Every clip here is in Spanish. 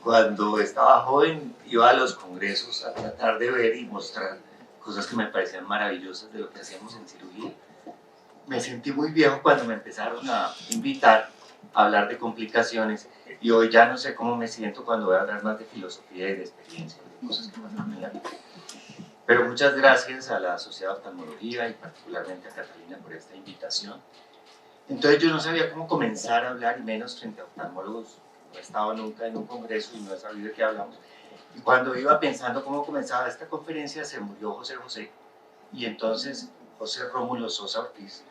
Cuando estaba joven iba a los congresos a tratar de ver y mostrar cosas que me parecían maravillosas de lo que hacíamos en cirugía. Me sentí muy viejo cuando me empezaron a invitar a hablar de complicaciones y hoy ya no sé cómo me siento cuando voy a hablar más de filosofía y de experiencia, de cosas que pasan en la vida. Pero muchas gracias a la Sociedad de Oftalmología y particularmente a Catalina por esta invitación. Entonces yo no sabía cómo comenzar a hablar, y menos frente a oftalmólogos. No he estado nunca en un congreso y no he sabido de qué hablamos. Y cuando iba pensando cómo comenzaba esta conferencia, se murió José José. Y entonces José Rómulo Sosa Ortiz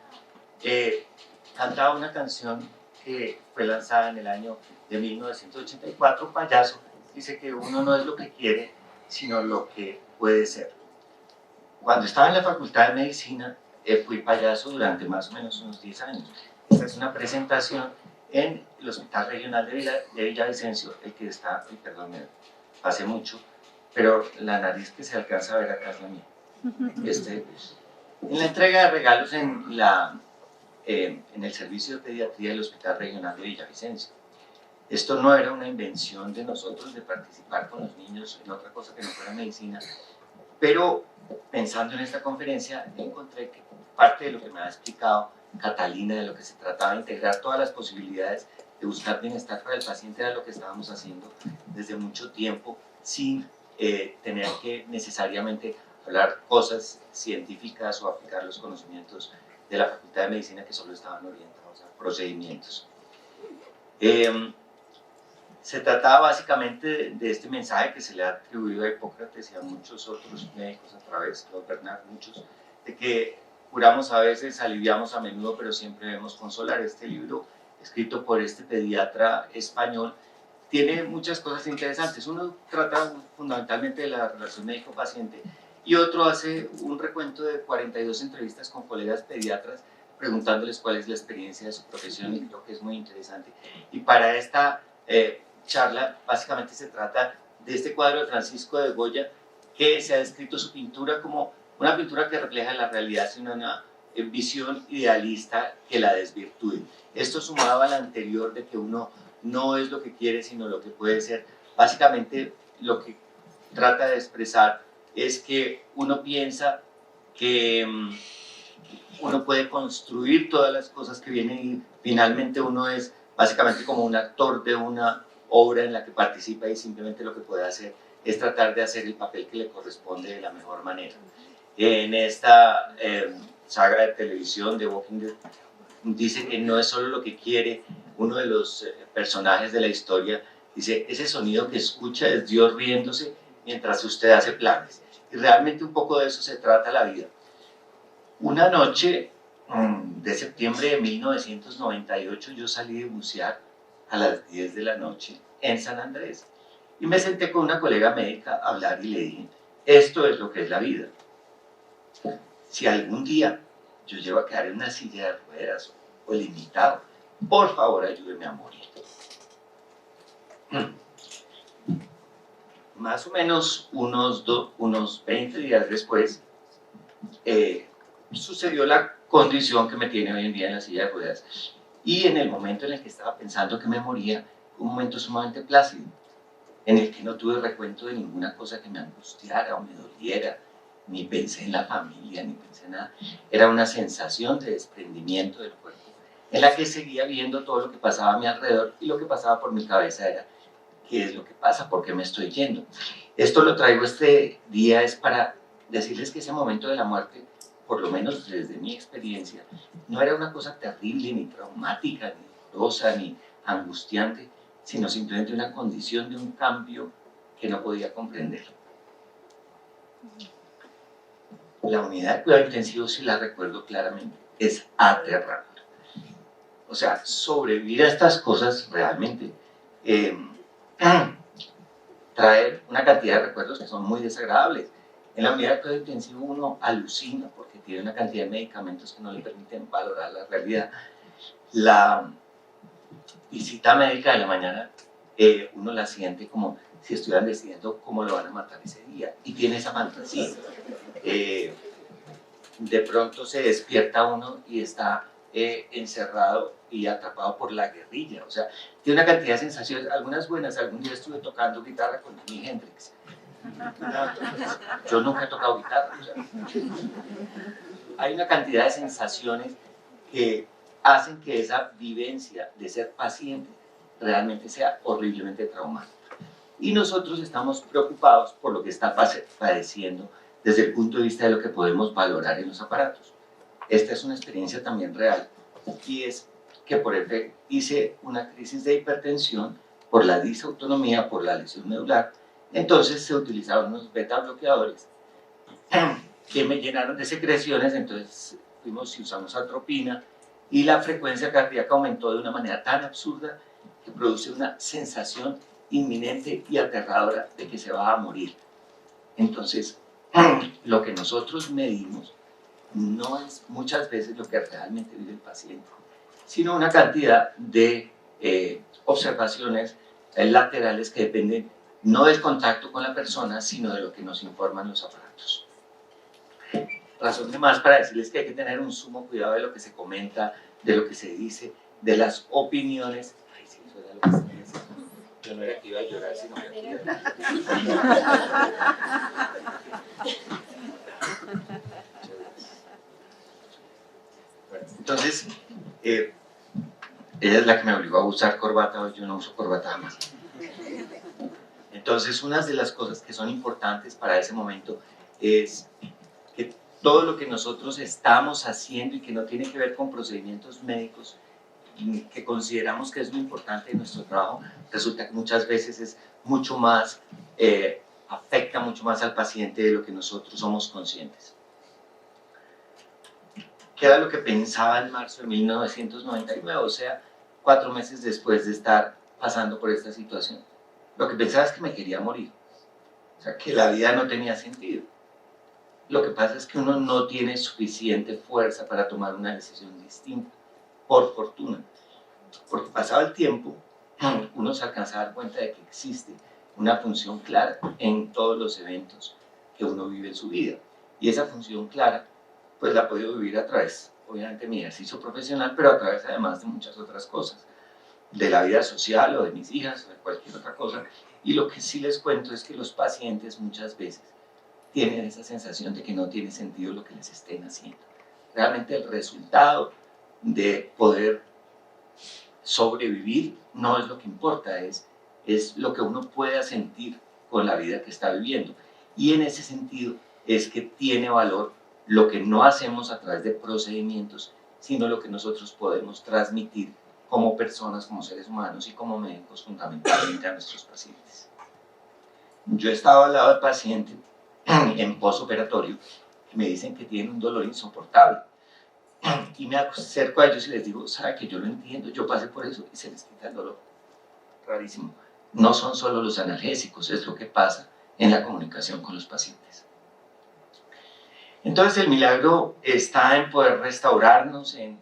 cantaba una canción que fue lanzada en el año de 1984, Payaso. Dice que uno no es lo que quiere, sino lo que puede ser. Cuando estaba en la Facultad de Medicina, fui payaso durante más o menos unos 10 años. Esta es una presentación en el Hospital Regional de Villavicencio, el que está, perdón, me pasé mucho, pero la nariz que se alcanza a ver acá es la mía. En la entrega de regalos en el servicio de pediatría del Hospital Regional de Villavicencio. Esto no era una invención de nosotros de participar con los niños en otra cosa que no fuera medicina, pero pensando en esta conferencia encontré que parte de lo que me ha explicado Catalina, de lo que se trataba de integrar todas las posibilidades de buscar bienestar para el paciente, era lo que estábamos haciendo desde mucho tiempo sin tener que necesariamente hablar cosas científicas o aplicar los conocimientos de la Facultad de Medicina que solo estaban orientados a procedimientos. Se trataba básicamente de este mensaje que se le ha atribuido a Hipócrates y a muchos otros médicos a través, de Bernard, muchos, de que curamos a veces, aliviamos a menudo, pero siempre debemos consolar. Este libro, escrito por este pediatra español, tiene muchas cosas interesantes. Uno trata fundamentalmente de la relación médico-paciente y otro hace un recuento de 42 entrevistas con colegas pediatras preguntándoles cuál es la experiencia de su profesión, y creo que es muy interesante. Y para esta charla básicamente se trata de este cuadro de Francisco de Goya, que se ha descrito su pintura como una pintura que refleja la realidad sin una visión idealista que la desvirtúe. Esto sumado a la anterior de que uno no es lo que quiere sino lo que puede ser. Básicamente lo que trata de expresar es que uno piensa que uno puede construir todas las cosas que vienen y finalmente uno es básicamente como un actor de una obra en la que participa y simplemente lo que puede hacer es tratar de hacer el papel que le corresponde de la mejor manera. En esta saga de televisión de Walking Dead dice que no es solo lo que quiere. Uno de los personajes de la historia dice, ese sonido que escucha es Dios riéndose mientras usted hace planes. Y realmente un poco de eso se trata la vida. Una noche de septiembre de 1998 yo salí de bucear a las 10 de la noche en San Andrés y me senté con una colega médica a hablar y le dije, esto es lo que es la vida. Si algún día yo llego a quedar en una silla de ruedas o limitado, por favor ayúdeme a morir. Más o menos unos 20 días después sucedió la condición que me tiene hoy en día en la silla de ruedas, y en el momento en el que estaba pensando que me moría, un momento sumamente plácido, en el que no tuve recuento de ninguna cosa que me angustiara o me doliera, ni pensé en la familia, ni pensé en nada. Era una sensación de desprendimiento del cuerpo, en la que seguía viendo todo lo que pasaba a mi alrededor, y lo que pasaba por mi cabeza era, ¿qué es lo que pasa? ¿Por qué me estoy yendo? Esto lo traigo este día es para decirles que ese momento de la muerte, por lo menos desde mi experiencia, no era una cosa terrible, ni traumática, ni dolorosa, ni angustiante, sino simplemente una condición de un cambio que no podía comprender. La unidad de cuidado intensivo, si la recuerdo claramente, es aterradora. O sea, sobrevivir a estas cosas realmente trae una cantidad de recuerdos que son muy desagradables. En la unidad de cuidado intensivo uno alucina porque tiene una cantidad de medicamentos que no le permiten valorar la realidad. La visita médica de la mañana, uno la siente como si estuvieran decidiendo cómo lo van a matar ese día, y tiene esa fantasía. De pronto se despierta uno y está encerrado y atrapado por la guerrilla. O sea, tiene una cantidad de sensaciones, algunas buenas. Algún día estuve tocando guitarra con Jimi Hendrix. Yo nunca he tocado guitarra. O sea, hay una cantidad de sensaciones que hacen que esa vivencia de ser paciente realmente sea horriblemente traumática. Y nosotros estamos preocupados por lo que está padeciendo desde el punto de vista de lo que podemos valorar en los aparatos. Esta es una experiencia también real, y es que por ejemplo hice una crisis de hipertensión por la disautonomía, por la lesión medular. Entonces se utilizaron unos beta bloqueadores que me llenaron de secreciones. Entonces fuimos y usamos atropina, y la frecuencia cardíaca aumentó de una manera tan absurda que produce una sensación inminente y aterradora de que se va a morir. Entonces, lo que nosotros medimos no es muchas veces lo que realmente vive el paciente, sino una cantidad de observaciones laterales que dependen no del contacto con la persona, sino de lo que nos informan los aparatos. Razón de más para decirles que hay que tener un sumo cuidado de lo que se comenta, de lo que se dice, de las opiniones. Ay, sí, eso era lo que se dice. Yo no era que iba a llorar, sino que iba a llorar. Bueno, entonces, ella es la que me obligó a usar corbata. Hoy yo no uso corbata jamás. Entonces, una de las cosas que son importantes para ese momento es que todo lo que nosotros estamos haciendo y que no tiene que ver con procedimientos médicos, que consideramos que es lo importante de nuestro trabajo, resulta que muchas veces es mucho más, afecta mucho más al paciente de lo que nosotros somos conscientes. ¿Qué era lo que pensaba en marzo de 1999? O sea, 4 meses después de estar pasando por esta situación. Lo que pensaba es que me quería morir. O sea, que la vida no tenía sentido. Lo que pasa es que uno no tiene suficiente fuerza para tomar una decisión distinta, por fortuna. Porque pasado el tiempo, uno se alcanza a dar cuenta de que existe una función clara en todos los eventos que uno vive en su vida. Y esa función clara, pues la he podido vivir a través, obviamente, de mi ejercicio profesional, pero a través además de muchas otras cosas, de la vida social o de mis hijas o de cualquier otra cosa. Y lo que sí les cuento es que los pacientes muchas veces tienen esa sensación de que no tiene sentido lo que les estén haciendo. Realmente el resultado de poder sobrevivir no es lo que importa, es lo que uno pueda sentir con la vida que está viviendo. Y en ese sentido es que tiene valor lo que no hacemos a través de procedimientos, sino lo que nosotros podemos transmitir como personas, como seres humanos y como médicos, fundamentalmente a nuestros pacientes. Yo estaba al lado del paciente en postoperatorio, y me dicen que tienen un dolor insoportable. Y me acerco a ellos y les digo, sabe que yo lo entiendo, yo pasé por eso, y se les quita el dolor. Rarísimo. No son solo los analgésicos, es lo que pasa en la comunicación con los pacientes. Entonces el milagro está en poder restaurarnos, en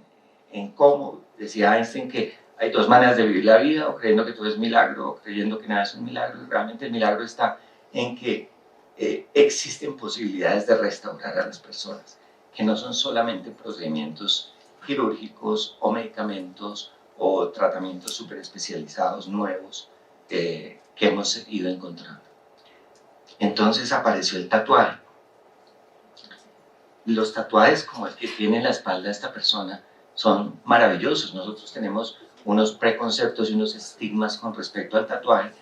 cómo, decía Einstein, que hay 2 maneras de vivir la vida, o creyendo que todo es milagro, o creyendo que nada es un milagro. Y realmente el milagro está en que existen posibilidades de restaurar a las personas, que no son solamente procedimientos quirúrgicos o medicamentos o tratamientos súper especializados nuevos que hemos ido encontrando. Entonces apareció el tatuaje. Los tatuajes como el que tiene en la espalda esta persona son maravillosos. Nosotros tenemos unos preconceptos y unos estigmas con respecto al tatuaje,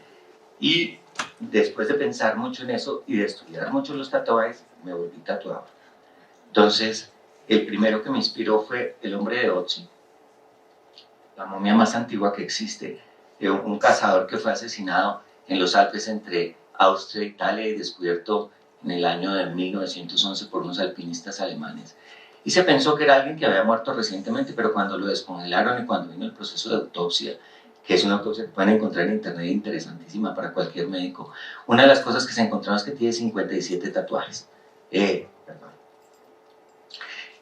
y después de pensar mucho en eso y de estudiar mucho los tatuajes, me volví tatuador. Entonces, el primero que me inspiró fue el hombre de Otzi, la momia más antigua que existe, un cazador que fue asesinado en los Alpes entre Austria e Italia y descubierto en el año de 1911 por unos alpinistas alemanes. Y se pensó que era alguien que había muerto recientemente, pero cuando lo descongelaron y cuando vino el proceso de autopsia, que es una autopsia que pueden encontrar en internet interesantísima para cualquier médico, una de las cosas que se encontraron es que tiene 57 tatuajes.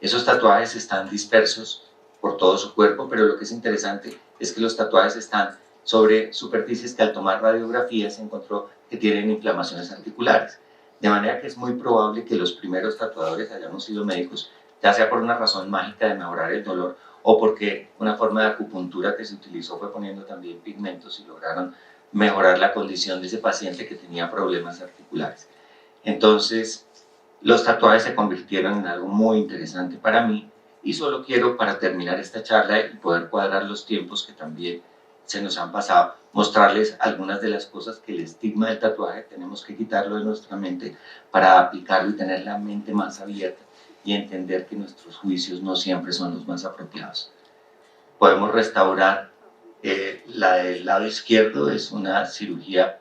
Esos tatuajes están dispersos por todo su cuerpo, pero lo que es interesante es que los tatuajes están sobre superficies que al tomar radiografías se encontró que tienen inflamaciones articulares. De manera que es muy probable que los primeros tatuadores hayamos sido médicos, ya sea por una razón mágica de mejorar el dolor o porque una forma de acupuntura que se utilizó fue poniendo también pigmentos y lograron mejorar la condición de ese paciente que tenía problemas articulares. Entonces, los tatuajes se convirtieron en algo muy interesante para mí y solo quiero, para terminar esta charla y poder cuadrar los tiempos que también se nos han pasado, mostrarles algunas de las cosas que el estigma del tatuaje tenemos que quitarlo de nuestra mente para aplicarlo y tener la mente más abierta y entender que nuestros juicios no siempre son los más apropiados. Podemos restaurar la del lado izquierdo, es una cirugía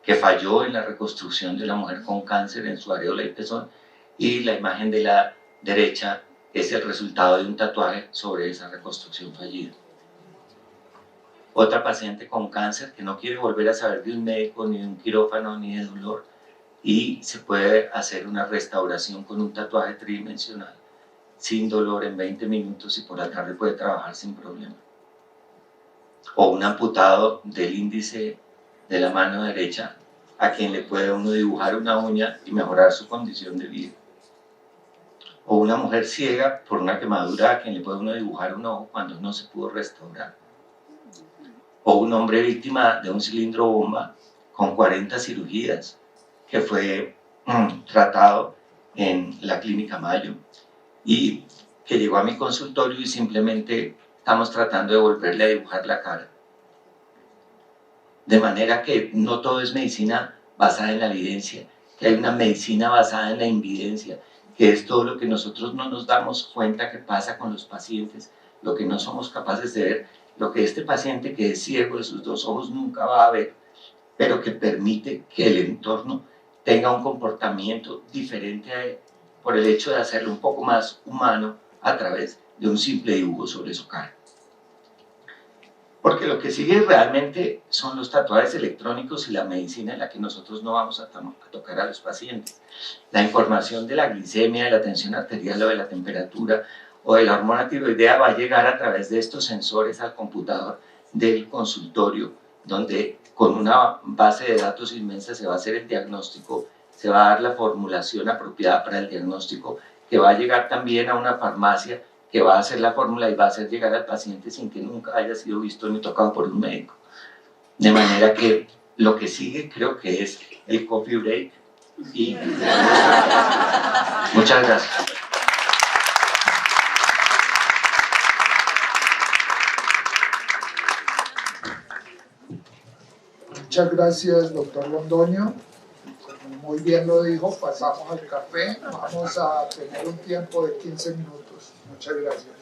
que falló en la reconstrucción de la mujer con cáncer en su areola y pezón, y la imagen de la derecha es el resultado de un tatuaje sobre esa reconstrucción fallida. Otra paciente con cáncer que no quiere volver a saber de un médico, ni de un quirófano, ni de dolor, y se puede hacer una restauración con un tatuaje tridimensional, sin dolor, en 20 minutos, y por la tarde puede trabajar sin problema. O un amputado del índice de la mano derecha, a quien le puede uno dibujar una uña y mejorar su condición de vida. O una mujer ciega por una quemadura, a quien le puede uno dibujar un ojo cuando no se pudo restaurar. O un hombre víctima de un cilindro bomba con 40 cirugías, que fue tratado en la Clínica Mayo y que llegó a mi consultorio y simplemente estamos tratando de volverle a dibujar la cara. De manera que no todo es medicina basada en la evidencia, que hay una medicina basada en la invidencia, que es todo lo que nosotros no nos damos cuenta que pasa con los pacientes, lo que no somos capaces de ver, lo que este paciente que es ciego de sus dos ojos nunca va a ver, pero que permite que el entorno tenga un comportamiento diferente a él, por el hecho de hacerlo un poco más humano a través de un simple dibujo sobre su cara. Porque lo que sigue realmente son los tatuajes electrónicos y la medicina en la que nosotros no vamos a tocar a los pacientes. La información de la glicemia, de la tensión arterial o de la temperatura o de la hormona tiroidea va a llegar a través de estos sensores al computador del consultorio, donde con una base de datos inmensa se va a hacer el diagnóstico, se va a dar la formulación apropiada para el diagnóstico, que va a llegar también a una farmacia que va a hacer la fórmula y va a hacer llegar al paciente sin que nunca haya sido visto ni tocado por un médico. De manera que lo que sigue creo que es el coffee break y muchas gracias. Muchas gracias, doctor Londoño. Como muy bien lo dijo, pasamos al café. Vamos a tener un tiempo de 15 minutos. Muchas gracias.